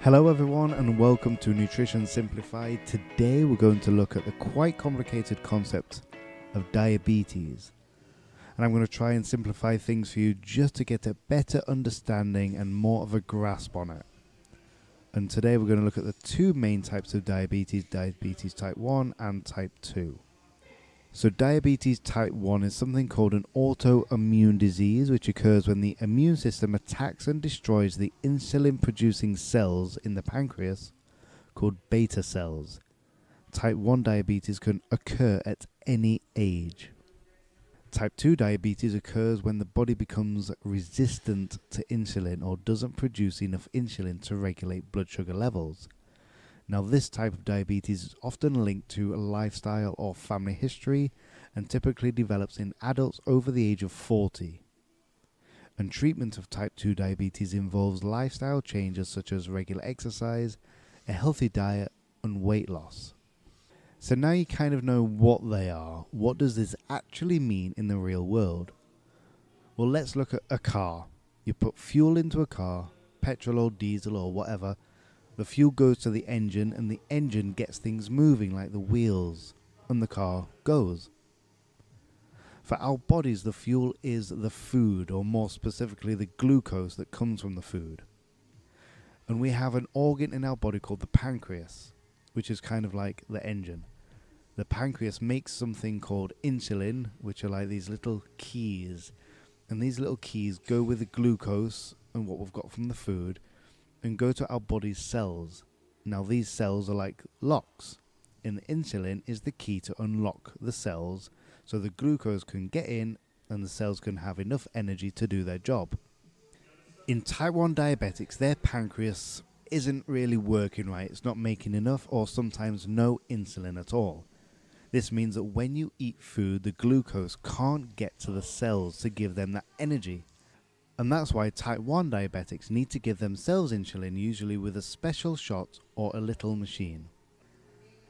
Hello everyone and welcome to Nutrition Simplified. Today we're going to look at the quite complicated concept of diabetes. And I'm going to try and simplify things for you just to get a better understanding and more of a grasp on it. And today we're going to look at the two main types of diabetes type 1 and type 2. So diabetes type 1 is something called an autoimmune disease, which occurs when the immune system attacks and destroys the insulin-producing cells in the pancreas, called beta cells. Type 1 diabetes can occur at any age. Type 2 diabetes occurs when the body becomes resistant to insulin or doesn't produce enough insulin to regulate blood sugar levels. Now, this type of diabetes is often linked to a lifestyle or family history and typically develops in adults over the age of 40. And treatment of type 2 diabetes involves lifestyle changes such as regular exercise, a healthy diet, and weight loss. So now you kind of know what they are. What does this actually mean in the real world? Well, let's look at a car. You put fuel into a car, petrol or diesel or whatever. The fuel goes to the engine and the engine gets things moving like the wheels and the car goes. For our bodies, the fuel is the food, or more specifically the glucose that comes from the food. And we have an organ in our body called the pancreas, which is kind of like the engine. The pancreas makes something called insulin, which are like these little keys. And these little keys go with the glucose and what we've got from the food and go to our body's cells. Now these cells are like locks, and the insulin is the key to unlock the cells so the glucose can get in and the cells can have enough energy to do their job. In type 1 diabetics, their pancreas isn't really working right. It's not making enough or sometimes no insulin at all. This means that when you eat food, the glucose can't get to the cells to give them that energy. And that's why type 1 diabetics need to give themselves insulin, usually with a special shot or a little machine.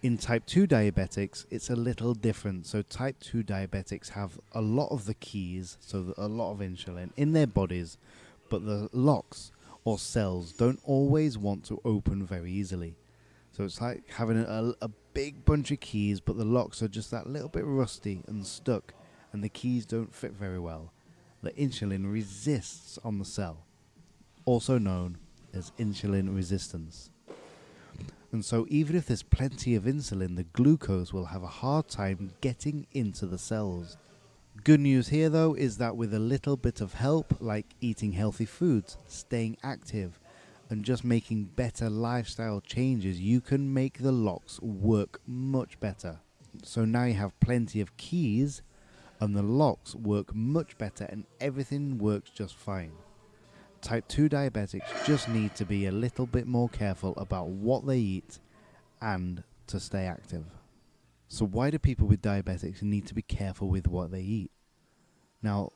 In type 2 diabetics, it's a little different. So type 2 diabetics have a lot of the keys, so a lot of insulin in their bodies, but the locks or cells don't always want to open very easily. So it's like having a big bunch of keys, but the locks are just that little bit rusty and stuck, and the keys don't fit very well. The insulin resists on the cell, also known as insulin resistance. And so even if there's plenty of insulin, the glucose will have a hard time getting into the cells. Good news here though is that with a little bit of help, like eating healthy foods, staying active, and just making better lifestyle changes, you can make the locks work much better. So now you have plenty of keys and the locks work much better and everything works just fine. Type 2 diabetics just need to be a little bit more careful about what they eat and to stay active. So why do people with diabetics need to be careful with what they eat? Now,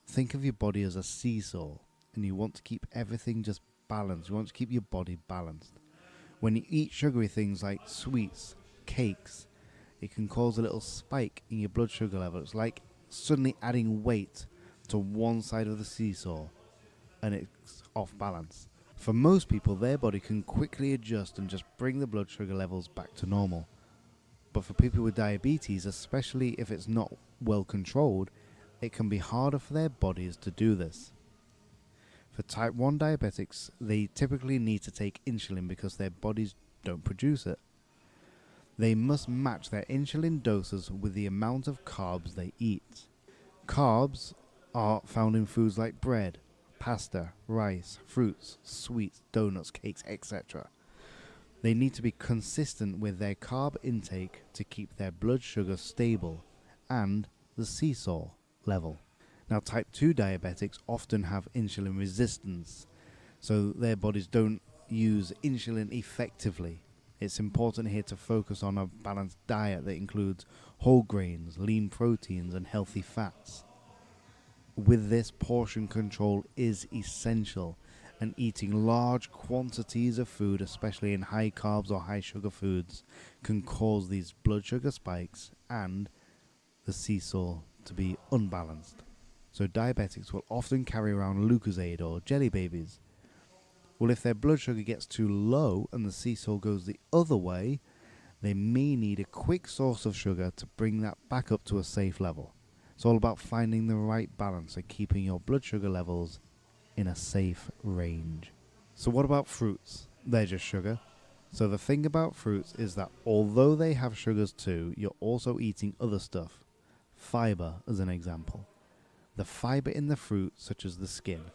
think of your body as a seesaw and you want to keep everything just balanced. You want to keep your body balanced. When you eat sugary things like sweets, cakes, it can cause a little spike in your blood sugar level. It's like suddenly adding weight to one side of the seesaw and it's off balance. For most people, their body can quickly adjust and just bring the blood sugar levels back to normal. But for people with diabetes, especially if it's not well controlled, it can be harder for their bodies to do this. For type 1 diabetics, they typically need to take insulin because their bodies don't produce it. They must match their insulin doses with the amount of carbs they eat. Carbs are found in foods like bread, pasta, rice, fruits, sweets, donuts, cakes, etc. They need to be consistent with their carb intake to keep their blood sugar stable and the seesaw level. Now, type 2 diabetics often have insulin resistance, so their bodies don't use insulin effectively. It's important here to focus on a balanced diet that includes whole grains, lean proteins, and healthy fats. With this, portion control is essential, and eating large quantities of food, especially in high carbs or high sugar foods, can cause these blood sugar spikes and the seesaw to be unbalanced. So diabetics will often carry around Lucozade or jelly babies. Well, if their blood sugar gets too low and the seesaw goes the other way, they may need a quick source of sugar to bring that back up to a safe level. It's all about finding the right balance and keeping your blood sugar levels in a safe range. So what about fruits? They're just sugar. So the thing about fruits is that although they have sugars too, you're also eating other stuff. Fiber, as an example. The fiber in the fruit, such as the skin,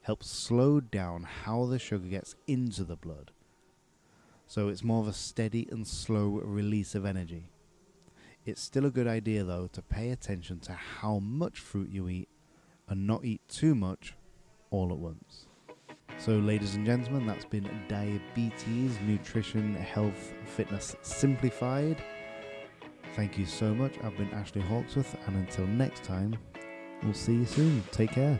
helps slow down how the sugar gets into the blood. So it's more of a steady and slow release of energy. It's still a good idea though to pay attention to how much fruit you eat and not eat too much all at once. So ladies and gentlemen, that's been Diabetes, Nutrition, Health, Fitness Simplified. Thank you so much. I've been Ashley Hawksworth, and until next time, we'll see you soon. Take care.